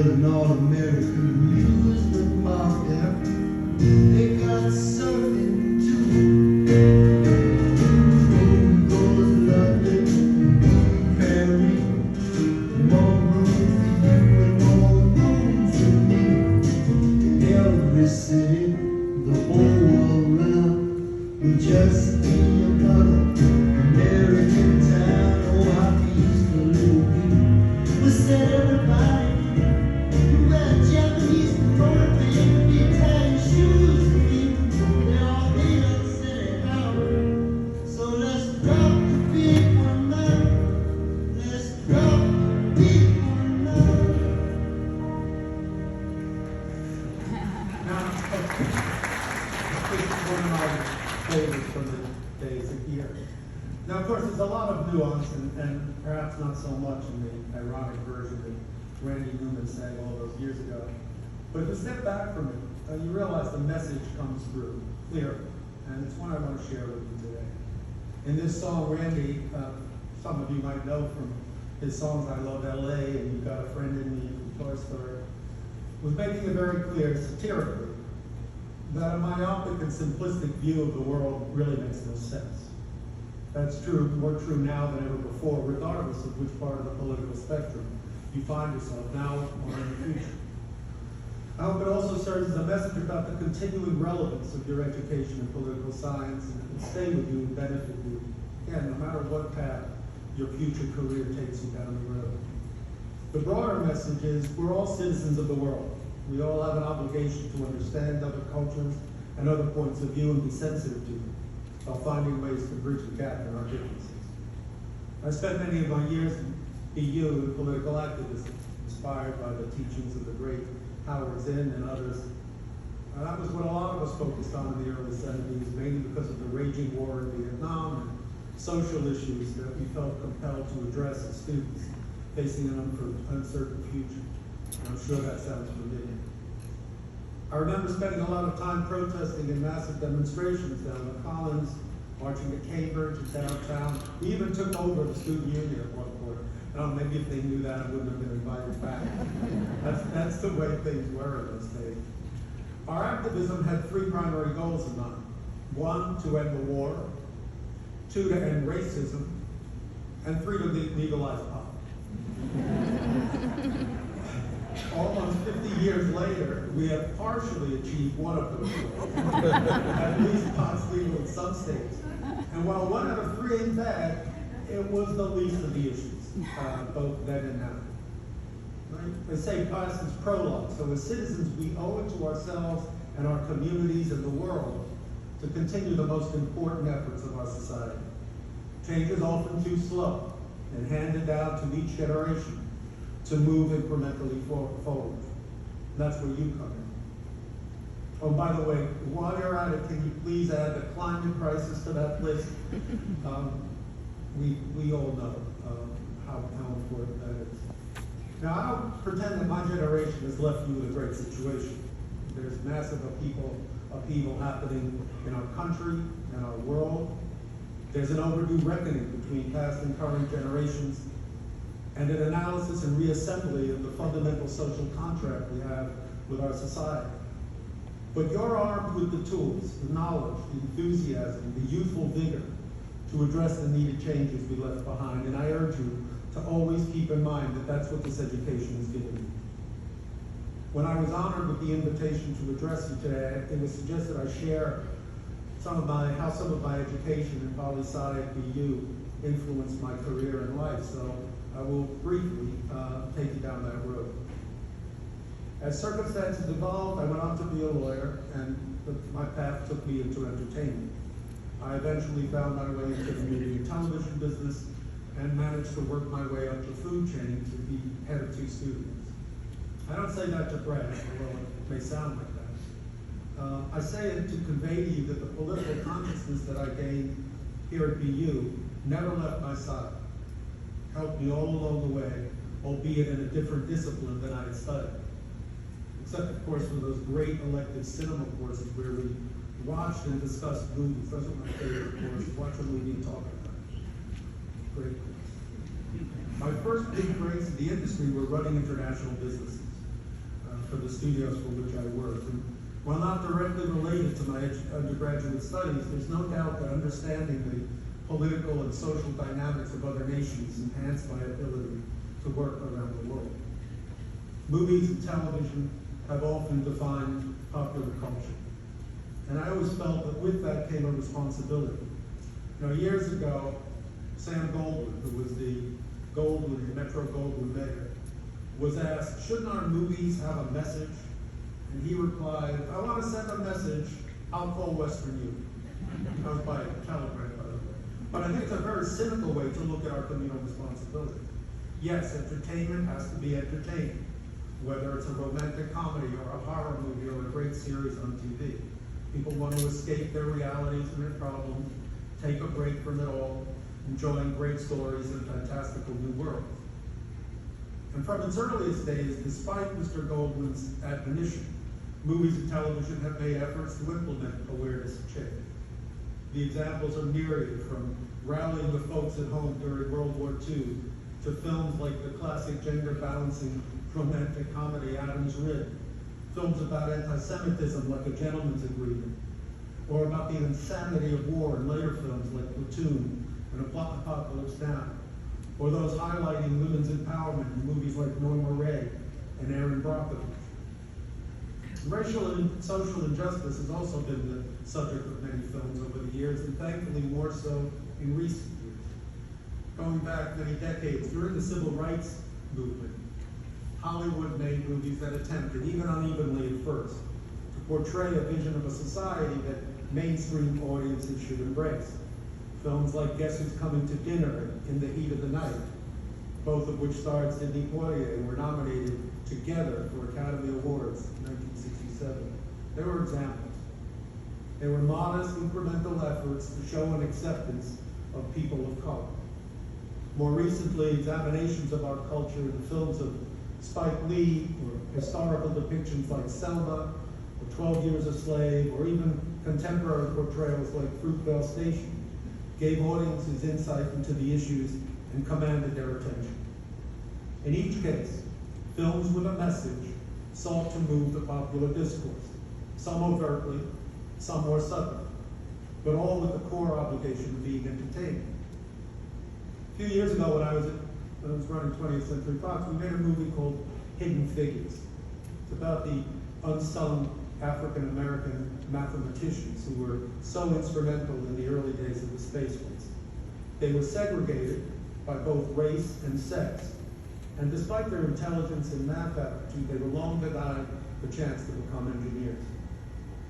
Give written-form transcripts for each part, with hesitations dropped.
there's an all-American amusement park there. They got surfing too. Home goes London, Paris, more room for you and more room for me. In every city, the whole world round, we just need another American town. Oh, how we used to live. We said everybody who had Japanese motor paint, the Italian shoes for me. They all hate us anyhow. So let's drop the big one now. Let's drop the big one now. Now, this is one of my favorites from the days of here. Now, of course, there's a lot of nuance and perhaps not so much in the ironic version that Randy Newman sang all those years ago. But if you step back from it, you realize the message comes through clearly, and it's one I want to share with you today. In this song, Randy, some of you might know from his songs, I Love LA, and You've Got a Friend in Me from Toy Story, was making it very clear, satirically, that a myopic and simplistic view of the world really makes no sense. That's true, more true now than ever before, regardless of which part of the political spectrum you find yourself now or in the future. I hope it also serves as a message about the continuing relevance of your education in political science and can stay with you and benefit you, again, no matter what path your future career takes you down the road. The broader message is we're all citizens of the world. We all have an obligation to understand other cultures and other points of view and be sensitive to them, while finding ways to bridge the gap in our differences. I spent many of my years in BU in political activism, inspired by the teachings of the great Howard Zinn and others. And that was what a lot of us focused on in the early 70s, mainly because of the raging war in Vietnam and social issues that we felt compelled to address as students facing an uncertain future. And I'm sure that sounds familiar. I remember spending a lot of time protesting in massive demonstrations down the Commons, marching to Cambridge and downtown. We even took over the student union at one point. I don't know, maybe if they knew that, I wouldn't have been invited back. That's the way things were in those days. Our activism had three primary goals in mind. One, to end the war. Two, to end racism. And three, to legalize pot. Almost 50 years later, we have partially achieved one of those goals. At least pot's legal in some states. And while 1 out of 3 ain't bad, it was the least of the issues, both then and now. Right? They say past is prologue, so as citizens, we owe it to ourselves and our communities and the world to continue the most important efforts of our society. Change is often too slow and handed down to each generation to move incrementally forward. That's where you come in. Oh, by the way, while you're at it, can you please add the climate crisis to that list? We all know how important that is. Now, I don't pretend that my generation has left you in a great situation. There's massive upheaval happening in our country and our world. There's an overdue reckoning between past and current generations, and an analysis and reassembly of the fundamental social contract we have with our society. But you're armed with the tools, the knowledge, the enthusiasm, the youthful vigor to address the needed changes we left behind, and I urge you to always keep in mind that that's what this education is giving you. When I was honored with the invitation to address you today, it was suggested I share how some of my education in poli-sci at BU influenced my career and life, so I will briefly take you down that road. As circumstances evolved, I went on to be a lawyer, and my path took me into entertainment. I eventually found my way into the movie and television business and managed to work my way up the food chain to be head of 2 studios. I don't say that to brag, although it may sound like that. I say it to convey to you that the political consciousness that I gained here at BU never left my side, helped me all along the way, albeit in a different discipline than I had studied. Except, of course, for those great elective cinema courses where we watched and discussed movies. Those are my favorite courses. Watch a movie and talk about it. Great course. My first big breaks in the industry were running international businesses. for the studios for which I worked. And while not directly related to my undergraduate studies, there's no doubt that understanding the political and social dynamics of other nations enhanced my ability to work around the world. Movies and television have often defined popular culture. And I always felt that with that came a responsibility. You know, years ago, Sam Goldwyn, who was the Metro Goldwyn mayor, was asked, shouldn't our movies have a message? And he replied, if I want to send a message, I'll call Western Union. That was by a telegram, by the way. But I think it's a very cynical way to look at our communal responsibility. Yes, entertainment has to be entertaining, whether it's a romantic comedy or a horror movie or a great series on TV. People want to escape their realities and their problems, take a break from it all, enjoying great stories and fantastical new worlds. And from its earliest days, despite Mr. Goldwyn's admonition, movies and television have made efforts to implement awareness of change. The examples are myriad, from rallying the folks at home during World War II to films like the classic gender-balancing romantic comedy Adam's Rib, films about anti-Semitism like A Gentleman's Agreement, or about the insanity of war in later films like Platoon and Apocalypse Now, or those highlighting women's empowerment in movies like Norma Ray and Erin Brockovich. Racial and social injustice has also been the subject of many films over the years, and thankfully more so in recent years. Going back many decades, during the civil rights movement, Hollywood made movies that attempted, even unevenly at first, to portray a vision of a society that mainstream audiences should embrace. Films like Guess Who's Coming to Dinner, In the Heat of the Night, both of which starred Sidney Poitier and were nominated together for Academy Awards in 1967. They were examples. They were modest, incremental efforts to show an acceptance of people of color. More recently, examinations of our culture in the films of Spike Lee, or historical depictions like Selma, or 12 Years a Slave, or even contemporary portrayals like Fruitvale Station, gave audiences insight into the issues and commanded their attention. In each case, films with a message sought to move the popular discourse, some overtly, some more subtly, but all with the core obligation of being entertaining. A few years ago, when I was running 20th Century Fox, we made a movie called Hidden Figures. It's about the unsung African-American mathematicians who were so instrumental in the early days of the space race. They were segregated by both race and sex, and despite their intelligence and math aptitude, they were long denied the chance to become engineers.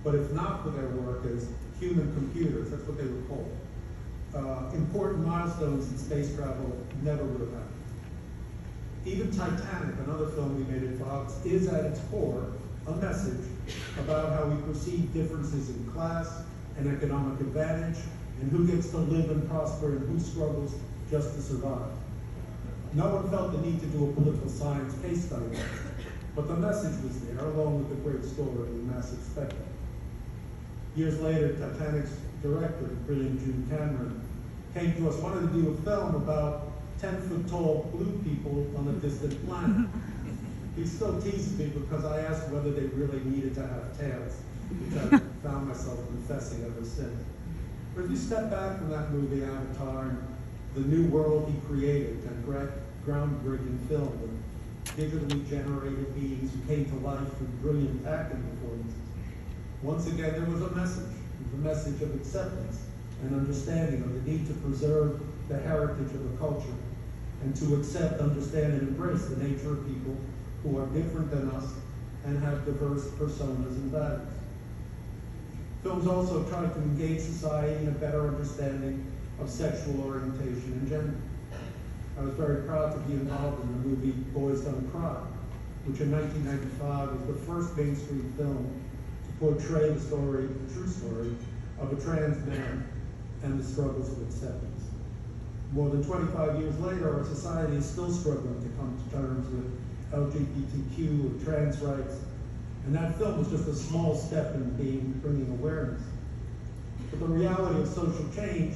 But if not for their work as human computers, that's what they were called, important milestones in space travel never would have happened. Even Titanic, another film we made at Fox, is at its core a message about how we perceive differences in class and economic advantage, and who gets to live and prosper and who struggles just to survive. No one felt the need to do a political science case study, but the message was there, along with the great story and massive spectacle. Years later, Titanic's director, the brilliant June Cameron, came to us, wanted to do a film about 10-foot-tall blue people on a distant planet. He still teases me because I asked whether they really needed to have tails, which I found myself confessing ever since. But if you step back from that movie, Avatar, and the new world he created, and groundbreaking film with digitally generated beings who came to life through brilliant acting performances, once again there was a message. It was a message of acceptance and understanding of the need to preserve the heritage of a culture and to accept, understand, and embrace the nature of people who are different than us and have diverse personas and values. Films also try to engage society in a better understanding of sexual orientation and gender. I was very proud to be involved in the movie Boys Don't Cry, which in 1995 was the first mainstream film to portray the true story of a trans man and the struggles of acceptance. More than 25 years later, our society is still struggling to come to terms with LGBTQ and trans rights, and that film was just a small step in bringing awareness. But the reality of social change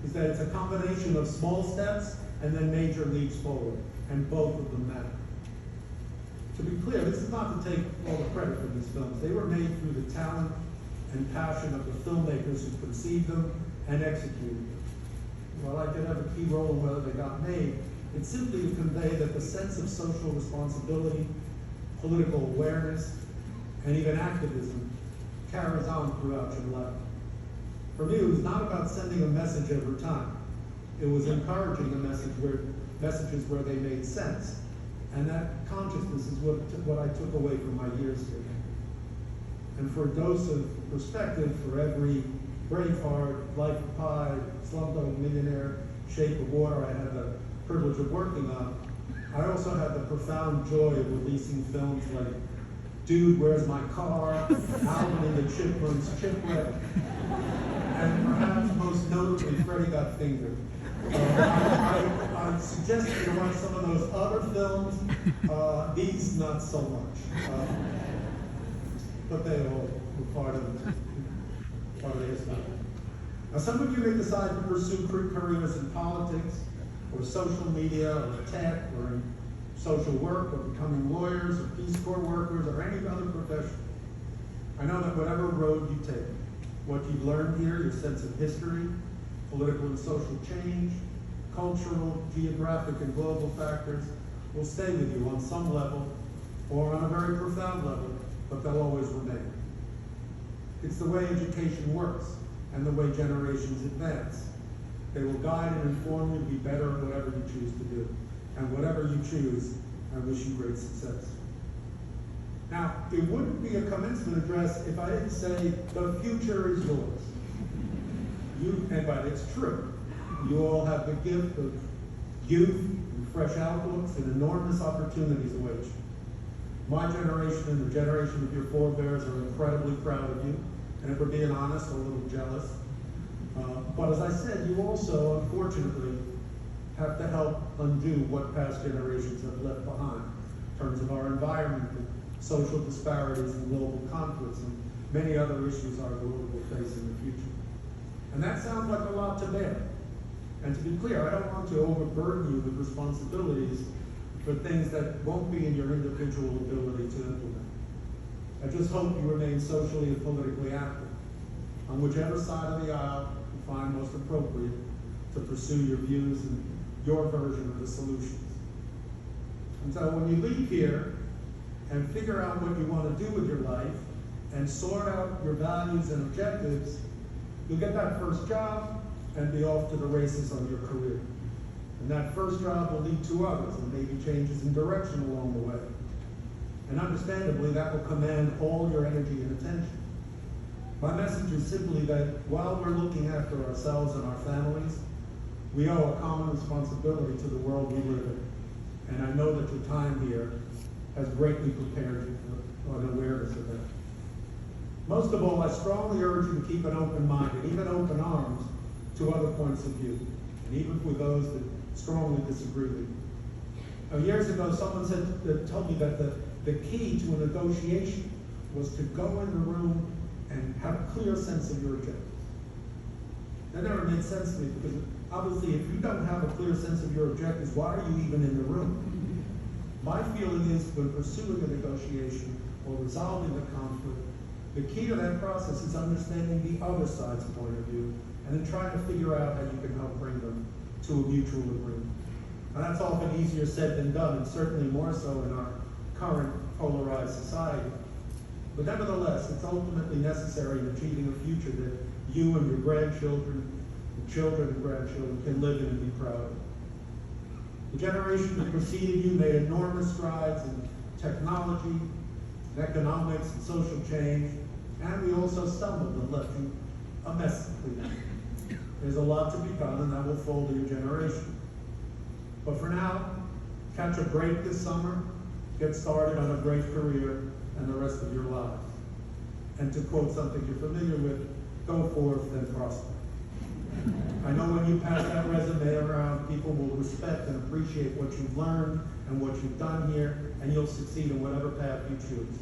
is that it's a combination of small steps and then major leaps forward, and both of them matter. To be clear, this is not to take all the credit for these films. They were made through the talent and passion of the filmmakers who conceived them and executed them. While I did have a key role in whether they got made, it's simply to convey that the sense of social responsibility, political awareness, and even activism carries on throughout your life. For me, it was not about sending a message every time. It was encouraging messages where they made sense. And that consciousness is what I took away from my years here. And for a dose of perspective, for every Braveheart, Life of Pi, Slumdog Millionaire, Shape of Water I had the privilege of working on, I also had the profound joy of releasing films like Dude, Where's My Car?, Alvin and the Chipmunks, Chipwreck, and perhaps most notably, Freddie Got Fingered. I suggested to watch some of those other films, these not so much. But they all were part of the history. Now some of you may decide to pursue careers in politics, or social media, or tech, or in social work, or becoming lawyers, or Peace Corps workers, or any other profession. I know that whatever road you take, what you've learned here, your sense of history, political and social change, cultural, geographic, and global factors will stay with you on some level or on a very profound level, but they'll always remain. It's the way education works and the way generations advance. They will guide and inform you to be better at whatever you choose to do. And whatever you choose, I wish you great success. Now, it wouldn't be a commencement address if I didn't say the future is yours. But it's true. You all have the gift of youth and fresh outlooks and enormous opportunities await you. My generation and the generation of your forebears are incredibly proud of you, and if we're being honest, a little jealous. But as I said, you also, unfortunately, have to help undo what past generations have left behind in terms of our environment, and social disparities, and global conflicts, and many other issues our world will face in the future. And that sounds like a lot to bear. And to be clear, I don't want to overburden you with responsibilities for things that won't be in your individual ability to implement. I just hope you remain socially and politically active on whichever side of the aisle you find most appropriate to pursue your views and your version of the solutions. And so when you leave here and figure out what you want to do with your life and sort out your values and objectives, you'll get that first job and be off to the races on your career. And that first job will lead to others and maybe changes in direction along the way. And understandably, that will command all your energy and attention. My message is simply that while we're looking after ourselves and our families, we owe a common responsibility to the world we live in. And I know that your time here has greatly prepared you for an awareness of that. Most of all, I strongly urge you to keep an open mind and even open arms to other points of view, and even with those that strongly disagree with you. Now, years ago, someone told me that the key to a negotiation was to go in the room and have a clear sense of your objectives. That never made sense to me, because obviously if you don't have a clear sense of your objectives, why are you even in the room? My feeling is when pursuing a negotiation or resolving a conflict, the key to that process is understanding the other side's point of view and then trying to figure out how you can help bring them to a mutual agreement. And that's often easier said than done, and certainly more so in our current polarized society. But nevertheless, it's ultimately necessary in achieving a future that you and your grandchildren, and children and grandchildren can live in and be proud of. The generation that preceded you made enormous strides in technology, in economics, and social change, and we also stumbled and left you a mess to clean up. There's a lot to be done, and that will fall to your generation. But for now, catch a break this summer, get started on a great career and the rest of your lives. And to quote something you're familiar with, go forth and prosper. I know when you pass that resume around, people will respect and appreciate what you've learned and what you've done here, and you'll succeed in whatever path you choose,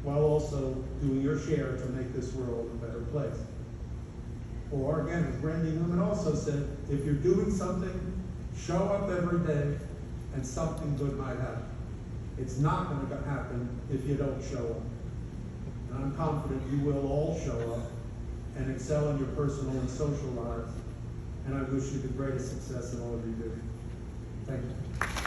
while also doing your share to make this world a better place. Or again, as Randy Newman also said, if you're doing something, show up every day and something good might happen. It's not going to happen if you don't show up. And I'm confident you will all show up and excel in your personal and social lives. And I wish you the greatest success in all of you do. Thank you.